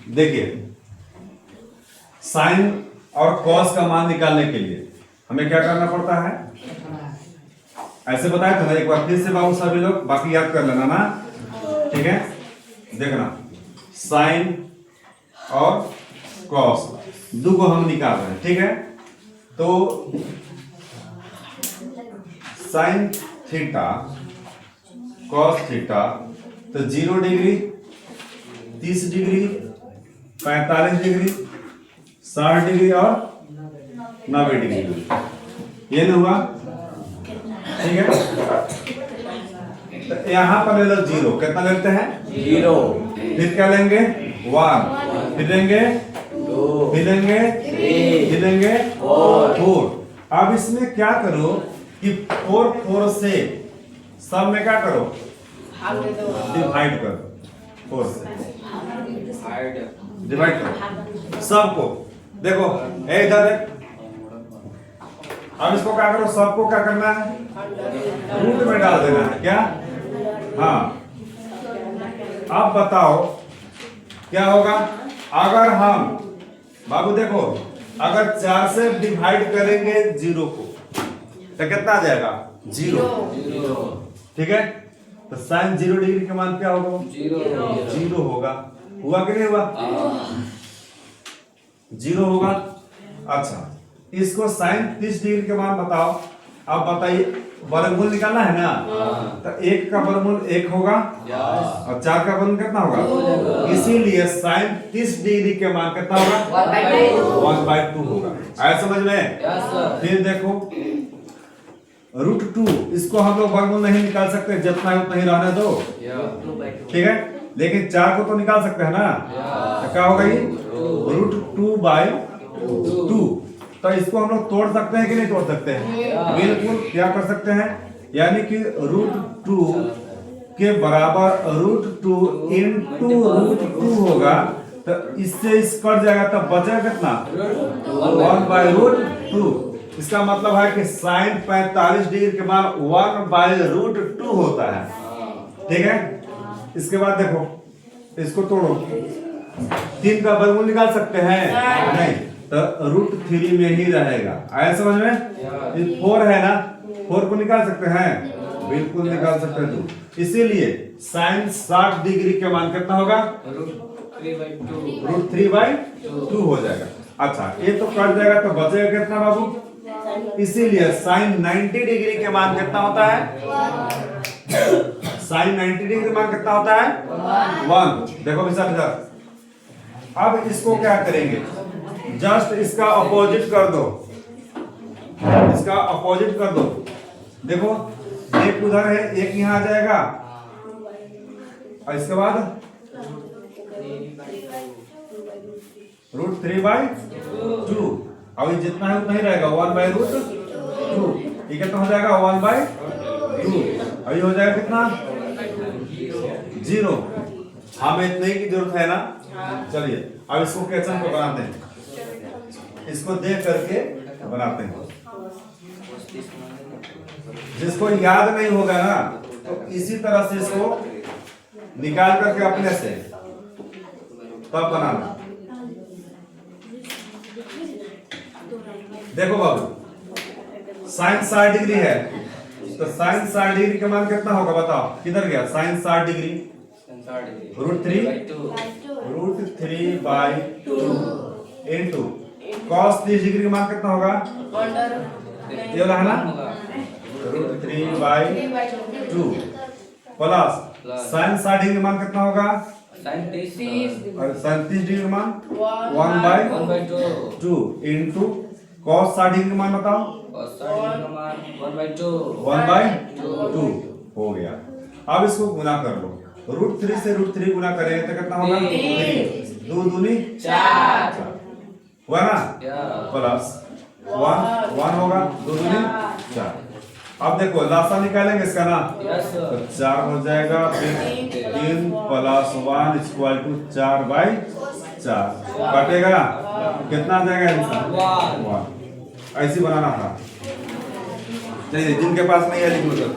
देखिए साइन और कॉस का मान निकालने के लिए हमें क्या करना पड़ता है, ऐसे बताया था ना एक बार फिर से बाबू सभी लोग, बाकी याद कर लेना ना, ठीक है। देखना साइन और कॉस दो को हम निकाल रहे हैं, ठीक है। तो साइन थीटा कॉस थीटा, तो 0 डिग्री 30 डिग्री 45 डिग्री 60 डिग्री और 90 डिग्री, ये नहीं हुआ, ठीक है। तो यहाँ पर ले लो 0, कितना लेते हैं 0, फिर क्या लेंगे 1, फिर लेंगे 2, फिर लेंगे 3, फिर लेंगे 4। 4। अब इसमें क्या करो कि 4 4 से सब में क्या करो डिवाइड करो, 4 से डिवाइड करो सबको। देखो इधर देख, अब इसको क्या करो, सबको क्या करना है रूट में डाल देना है, क्या, हाँ। अब बताओ क्या होगा अगर हम, बाबू देखो, अगर 4 से डिवाइड करेंगे 0 को तो कितना आ जाएगा 0, ठीक है। तो साइन 0 डिग्री का मान क्या होगा 0 होगा, हुआ कि नहीं हुआ 0 होगा। अच्छा इसको साइन 30 डिग्री के मान बताओ। अब बताइए वर्गमूल निकालना है ना, तो 1 का वर्गमूल 1 होगा और 4 का वर्गमूल कितना होगा, इसीलिए साइन 30 डिग्री के मान कितना होगा 1/2 होगा। आया समझ में। फिर देखो √2, इसको हम लोग वर्गमूल नहीं निकाल सकते, जितना है उतना ही रहने दो, ठीक है। लेकिन 4 को तो निकाल सकते हैं ना, तो क्या होगा ये √2/2। तो इसको हम लोग तोड़ सकते हैं कि नहीं तोड़ सकते हैं, बिल्कुल। क्या कर सकते हैं, यानी कि √2 के बराबर √2 into √2 होगा, तो इससे इस कट जाएगा, तब बचेगा कितना 1/√2। इसका मतलब है कि साइन 45 डिग्री के मान 1/√2 होता है, ठीक है। इसके बाद देखो इसको तोड़ो, 3 का वर्गमूल निकाल सकते हैं नहीं, तो √3 में ही रहेगा। आया समझ में। 4 है ना, 4 को निकाल सकते हैं, बिल्कुल निकाल सकते हैं। तो इसीलिए साइन 60 डिग्री के मान कितना होगा √3/2 हो जाएगा। अच्छा ये तो कट जाएगा, तो बचेगा कितना बाबू, इसीलिए साइन 90 डिग्री के मान कितना होता है, साइन 90 डिग्री मान कितना होता है 1। देखो भैया, अब इसको क्या करेंगे, जस्ट इसका अपोजिट कर दो, इसका अपोजिट कर दो। देखो एक उधर है, एक यहाँ आ जाएगा, और इसके बाद √3/2। अब ये जितना है उतना ही रहेगा 1/√2। ये कितना हो जाएगा 1/2। अभी हो जाएगा कितना 0। हमें इतने की जरूरत है ना। चलिए अब इसको क्वेश्चन को बनाते हैं, इसको देख करके बनाते हैं। जिसको याद नहीं होगा ना, तो इसी तरह से इसको निकाल करके अपने से तब बनाना। देखो बाबू साइन 60 डिग्री है, तो साइन 60 डिग्री का मान कितना होगा बताओ, किधर गया sine 60 degree, √3/2 into cos 30 degree का मान कितना होगा, ये वाला है ना, √3/2 प्लस साइन 60 डिग्री का मान कितना होगा, और साइन 30 डिग्री का मान 1/2 इंटू कॉस 60 डिग्री का मान बताओ, 1/2 हो गया। अब इसको गुना कर लो, √3 से √3 गुना करेंगे तो कितना होगा 3, 2 दूनी 4 हुआ ना, प्लस 1 होगा, 2 दूनी 4। अब देखो लासा निकालेंगे इसका ना, तो 4 हो जाएगा, फिर 3 + 1 = 4/4 कटेगा, कितना आ जाएगा आंसर 1। ऐसी बनाना था। चलिए जिनके पास नहीं है लिख लो।